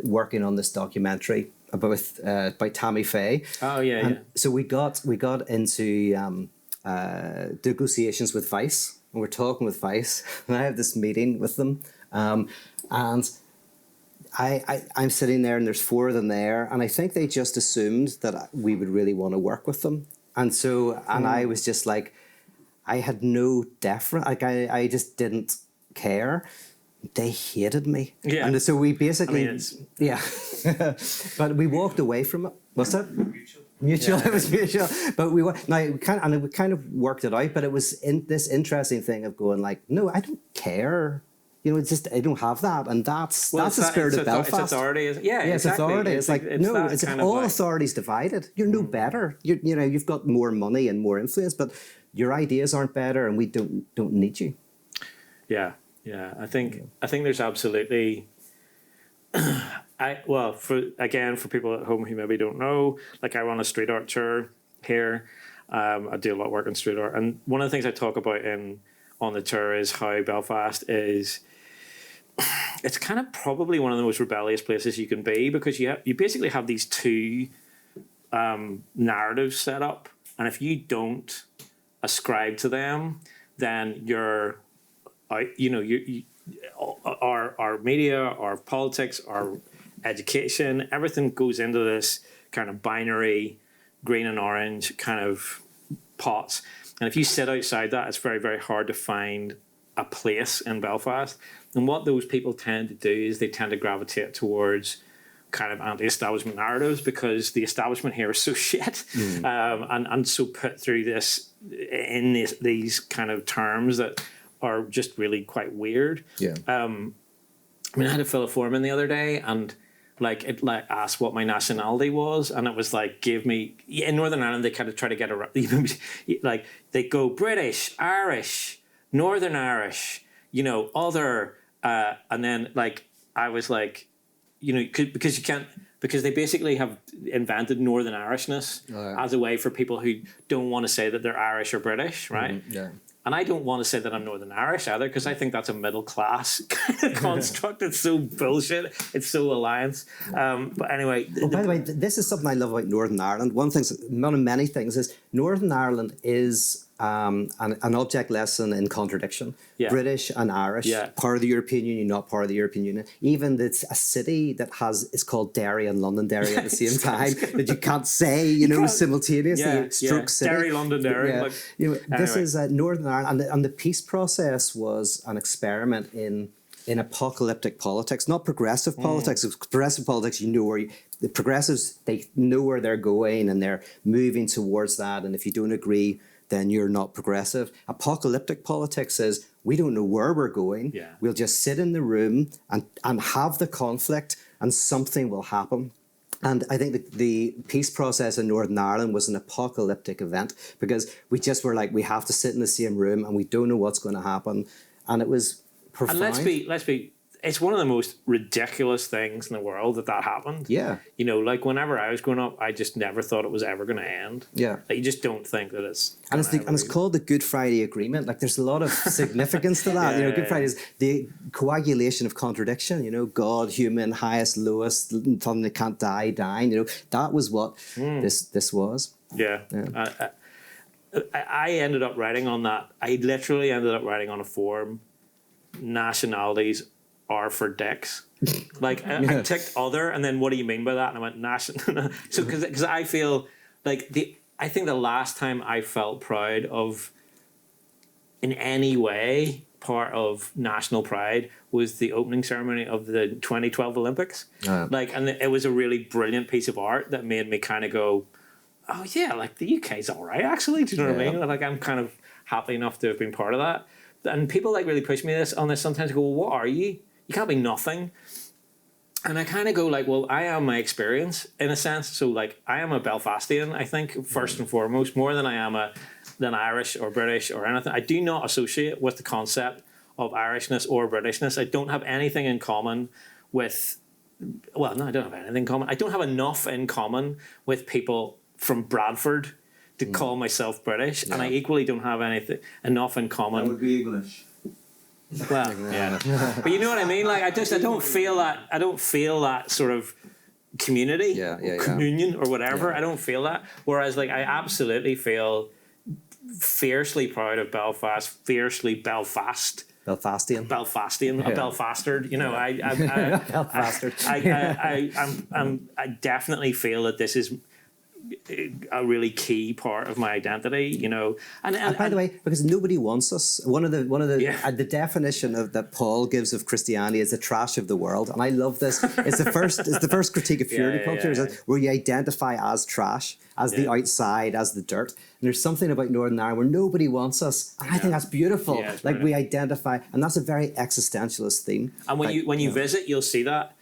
working on this documentary by Tammy Faye. Oh, yeah. So we got into negotiations with Vice. And we're talking with Vice, and I have this meeting with them, and I'm sitting there, and there's 4 of them there, and I think they just assumed that we would really want to work with them, and so I was just I had no deference, I just didn't care. They hated me, and so we basically, but we walked away from it. What's that? Mutual. It was mutual, but we kind of worked it out. But it was in this interesting thing of going no, I don't care. It's just I don't have that, and that's the spirit of Belfast. It's authority. It's exactly. authority. It's all authority's divided. You're no better. You've got more money and more influence, but your ideas aren't better, and we don't need you. Yeah. I think there's absolutely. For people at home who maybe don't know, I run a street art tour here. I do a lot of work on street art, and one of the things I talk about on the tour is how Belfast is. It's kind of probably one of the most rebellious places you can be, because you basically have these 2 narratives set up, and if you don't ascribe to them, then you're out. Our media, our politics, our education, everything goes into this kind of binary green and orange kind of pots. And if you sit outside that, it's very, very hard to find a place in Belfast. And what those people tend to do is they tend to gravitate towards kind of anti-establishment narratives because the establishment here is so shit and so put through this in these kind of terms that are just really quite weird. Yeah. I mean, I had to fill a form in the other day, and it asked what my nationality was, and it was like, give me, in Northern Ireland they kind of try to get around, like they go British, Irish, Northern Irish, other, and then I was like, because you can't, because they basically have invented Northern Irishness as a way for people who don't want to say that they're Irish or British, right? Yeah. And I don't want to say that I'm Northern Irish either, because I think that's a middle class kind of construct. It's so bullshit. It's so alliance. But anyway. By the way, this is something I love about Northern Ireland. One of many things is Northern Ireland is an object lesson in contradiction. Yeah. British and Irish, part of the European Union, not part of the European Union. Even it's a city that is called Derry and Londonderry at the same time that you can't say, simultaneously. Stroke City. Derry, Londonderry. Yeah. This is Northern Ireland, and the peace process was an experiment in apocalyptic politics, not progressive politics. Progressive politics, the progressives, they know where they're going and they're moving towards that. And if you don't agree, then you're not progressive. Apocalyptic politics is, we don't know where we're going. Yeah. We'll just sit in the room and have the conflict, and something will happen. And I think the peace process in Northern Ireland was an apocalyptic event, because we just were like, we have to sit in the same room and we don't know what's going to happen. And it was profound. And let's be, it's one of the most ridiculous things in the world that happened. Yeah. Whenever I was growing up, I just never thought it was ever going to end. Yeah. You just don't think that it's. And it's called the Good Friday Agreement. There's a lot of significance to that. Good Friday is the coagulation of contradiction. God, human, highest, lowest, something that can't die, dying. That was what this was. Yeah. I ended up writing on that. I literally ended up writing on a forum, nationalities are for dicks. I ticked other, and then what do you mean by that? And I went national. So because I feel I think the last time I felt proud of, in any way, part of national pride was the opening ceremony of the 2012 Olympics. And it was a really brilliant piece of art that made me kind of go, oh yeah, the UK's all right actually. Do you know what I mean? I'm kind of happy enough to have been part of that. And people really push me on this sometimes. Go, well, what are you? You can't be nothing. And I kind of go well, I am my experience in a sense. So I am a Belfastian, I think, first and foremost, more than I am than Irish or British or anything. I do not associate with the concept of Irishness or Britishness. I don't have anything in common with, well, no, I don't have anything in common. I don't have enough in common with people from Bradford to call myself British, and I equally don't have enough in common. That would be English. Well, yeah, but you know what I mean. I don't feel that. I don't feel that sort of community, communion, or whatever. I don't feel that. Whereas, I absolutely feel fiercely proud of Belfast, fiercely Belfastian, a Belfastard. I definitely feel that this is a really key part of my identity, And by the way, because nobody wants us. One of the definition that Paul gives of Christianity is the trash of the world, and I love this. It's the first critique of purity culture, where you identify as trash, as the outside, as the dirt. And there's something about Northern Ireland where nobody wants us, and I think that's beautiful. Yeah, we identify, and that's a very existentialist theme. And when you visit, you'll see that.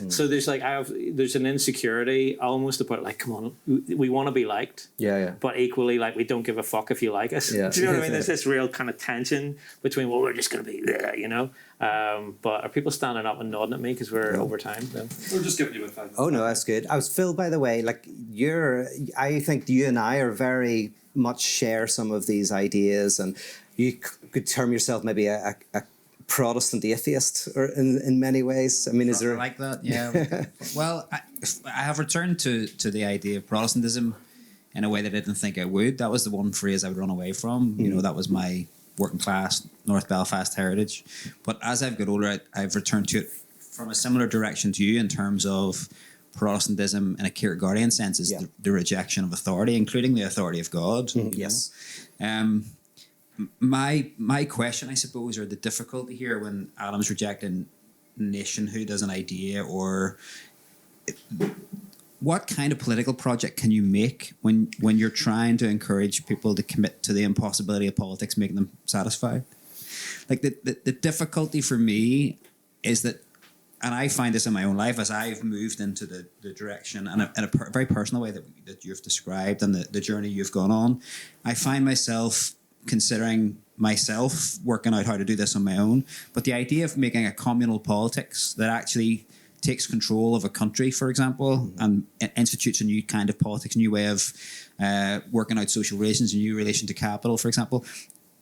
So there's there's an insecurity almost about come on, we want to be liked, but equally we don't give a fuck if you like us. Do you know what I mean? There's this real kind of tension between we're just going to be there, But are people standing up and nodding at me because we're over time? Then? We're just giving you a 5 minutes. Oh no, that's good. I was Phil, by the way. I think you and I are very much share some of these ideas, and you could term yourself maybe a Protestant atheist, or in many ways. I mean, is there like that? Yeah. Well, I have returned to the idea of Protestantism in a way that I didn't think I would. That was the one phrase I would run away from. That was my working class North Belfast heritage. But as I've got older, I've returned to it from a similar direction to you in terms of Protestantism in a Kierkegaardian sense is the rejection of authority, including the authority of God. Yes. My question, I suppose, or the difficulty here when Adam's rejecting nationhood as an idea, or what kind of political project can you make when you're trying to encourage people to commit to the impossibility of politics making them satisfied? Like the difficulty for me is that, and I find this in my own life as I've moved into the direction and in a very personal way that you've described and the journey you've gone on, I find myself considering myself working out how to do this on my own. But the idea of making a communal politics that actually takes control of a country, for example, and institutes a new kind of politics, a new way of working out social relations, a new relation to capital, for example.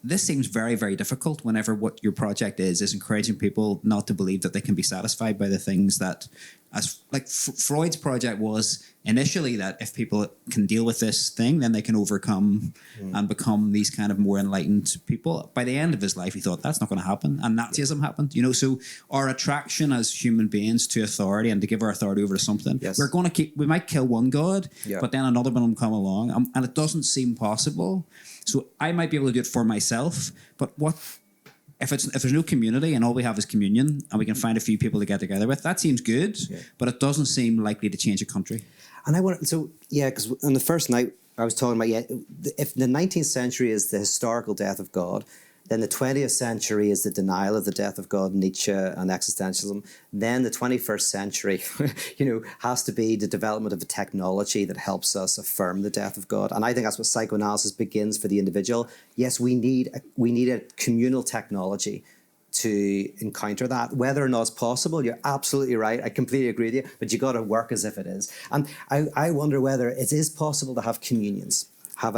This seems very, very difficult whenever what your project is encouraging people not to believe that they can be satisfied by the things that, as like Freud's project was initially, that if people can deal with this thing, then they can overcome and become these kind of more enlightened people. By the end of his life, he thought that's not going to happen, and Nazism happened. You know, so our attraction as human beings to authority and to give our authority over to something, we might kill one god, but then another one will come along, and it doesn't seem possible. So I might be able to do it for myself, but what if there's no community and all we have is communion and we can find a few people to get together with? That seems good, but it doesn't seem likely to change a country. And because on the first night I was talking about, if the 19th century is the historical death of God, then the 20th century is the denial of the death of God, Nietzsche and existentialism. Then the 21st century, has to be the development of a technology that helps us affirm the death of God. And I think that's what psychoanalysis begins for the individual. Yes, we need a communal technology to encounter that. Whether or not it's possible, you're absolutely right. I completely agree with you, but you got to work as if it is. And I wonder whether it is possible to have communions, have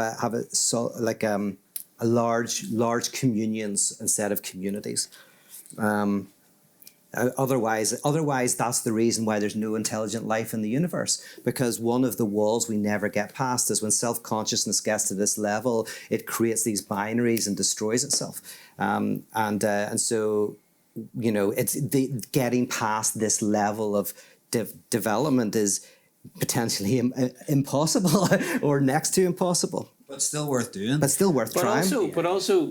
large communions instead of communities. Otherwise, that's the reason why there's no intelligent life in the universe, because one of the walls we never get past is when self-consciousness gets to this level, it creates these binaries and destroys itself. And so, it's getting past this level of development is potentially impossible or next to impossible. But still worth doing. But still worth trying. But also,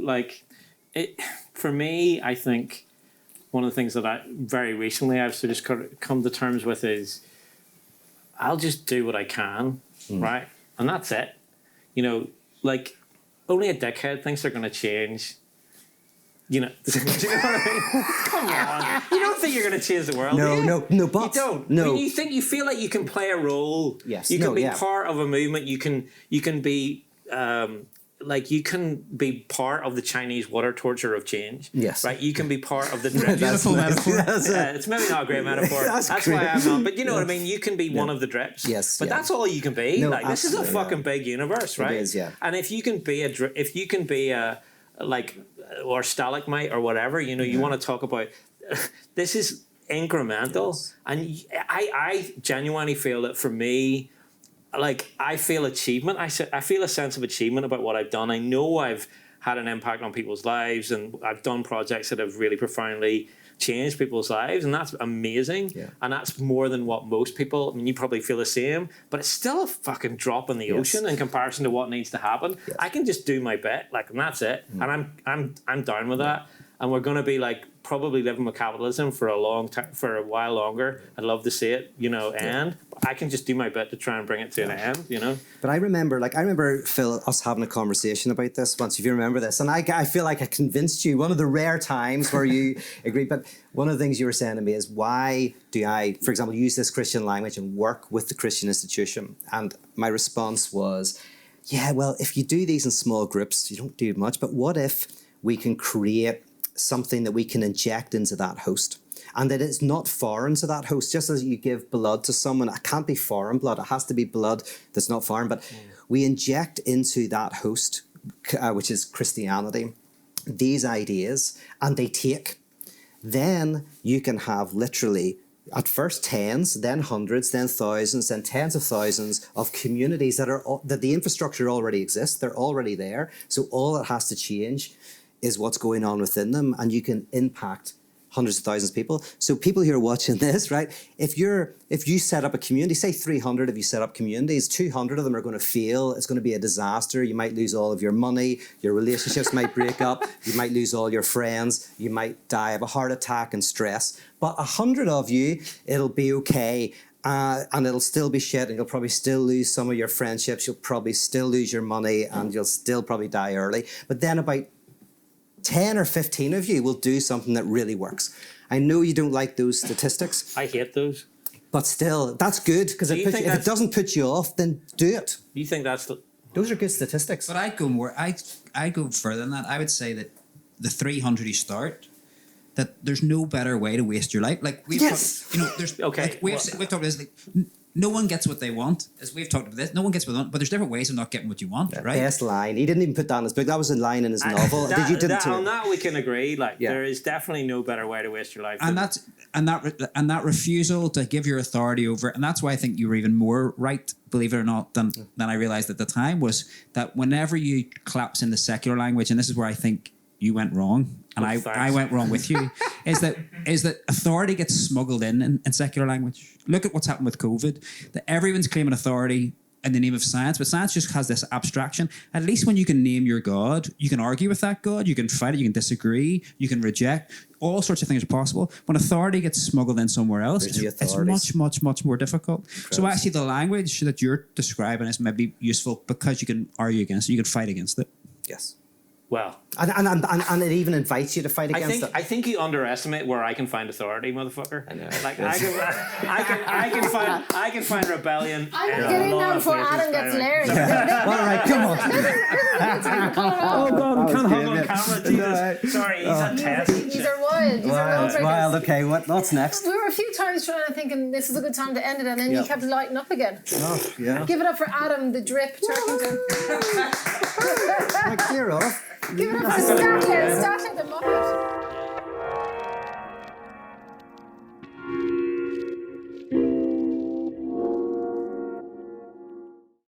for me, I think one of the things that very recently I've sort of come to terms with is I'll just do what I can, right? And that's it. Only a dickhead thinks they're going to change. Do you know what I mean? Come on. You don't think you're going to change the world, do you? No, but... You don't. No. You feel like you can play a role. Yes. You can be part of a movement. You can be... you can be part of the Chinese water torture of change. Yes. Right? You can be part of the... Beautiful metaphor. It's maybe not a great metaphor. That's why I'm not... But you know what I mean? You can be one of the drips. Yes. But that's all you can be. No, this is a fucking big universe, right? It is, yeah. And if you can be or stalagmite or whatever, you want to talk about... This is incremental. Yes. And I genuinely feel that for me... I feel achievement. I feel a sense of achievement about what I've done. I know I've had an impact on people's lives, and I've done projects that have really profoundly changed people's lives, and that's amazing. Yeah. And that's more than what most people. I mean, you probably feel the same, but it's still a fucking drop in the ocean in comparison to what needs to happen. Yes. I can just do my bit, and that's it. And I'm down with that. And we're going to be probably living with capitalism for a long time, for a while longer. I'd love to see it, end. But I can just do my bit to try and bring it to an end, But I remember, Phil, us having a conversation about this once, if you remember this. And I feel like I convinced you, one of the rare times where you agreed. But one of the things you were saying to me is, why do I, for example, use this Christian language and work with the Christian institution? And my response was, well, if you do these in small groups, you don't do much. But what if we can create something that we can inject into that host, and that it's not foreign to that host? Just as you give blood to someone, it can't be foreign blood, it has to be blood that's not foreign, but we inject into that host, which is Christianity, these ideas, and they take. Then you can have literally at first tens, then hundreds, then thousands, then tens of thousands of communities that the infrastructure already exists, they're already there, so all that has to change is what's going on within them, and you can impact hundreds of thousands of people. So people who are watching this, right, if you set up a community, say 300 of you set up communities, 200 of them are going to fail, it's going to be a disaster, you might lose all of your money, your relationships might break up, you might lose all your friends, you might die of a heart attack and stress. But 100 of you, it'll be okay. and it'll still be shit, and you'll probably still lose some of your friendships. You'll probably still lose your money, and you'll still probably die early. But then about 10 or 15 of you will do something that really works. I know you don't like those statistics. I hate those. But still, that's good, because if it doesn't put you off, then do it. You think that's the... Those are good statistics. But I'd go more. I'd go further than that. I would say that the 300 you start, that there's no better way to waste your life. Like we've talked, there's okay. Like we've talked about this. Like, no one gets what they want. As we've talked about this, no one gets what they want. But there's different ways of not getting what you want, right? Best line. He didn't even put that in his book. That was a line in his novel. On that we can agree. Like there is definitely no better way to waste your life. And that refusal to give your authority over, and that's why I think you were even more right, believe it or not, than I realized at the time, was that whenever you collapse in the secular language, and this is where I think you went wrong, and I went wrong with you, is that authority gets smuggled in secular language. Look at what's happened with COVID, that everyone's claiming authority in the name of science, but science just has this abstraction. At least when you can name your God, you can argue with that God, you can fight it, you can disagree, you can reject, all sorts of things are possible. When authority gets smuggled in somewhere else, it's much, much, much more difficult. So actually the language that you're describing is maybe useful because you can argue against it, you can fight against it. Yes. Well, and it even invites you to fight against it. I think you underestimate where I can find authority, motherfucker. I know. Like I can find rebellion. I'm getting now before Adam gets Larry. All right, come on. Oh God, we can't hug on camera. Jesus. Sorry, he's a test. These are wild. These are wild. Wild. Okay, what's next? We were a few times trying to thinking this is a good time to end it, and then you kept lighting up again. Oh, yeah. Give it up for Adam, the drip Turkington. Clear off. Give it up for Statler.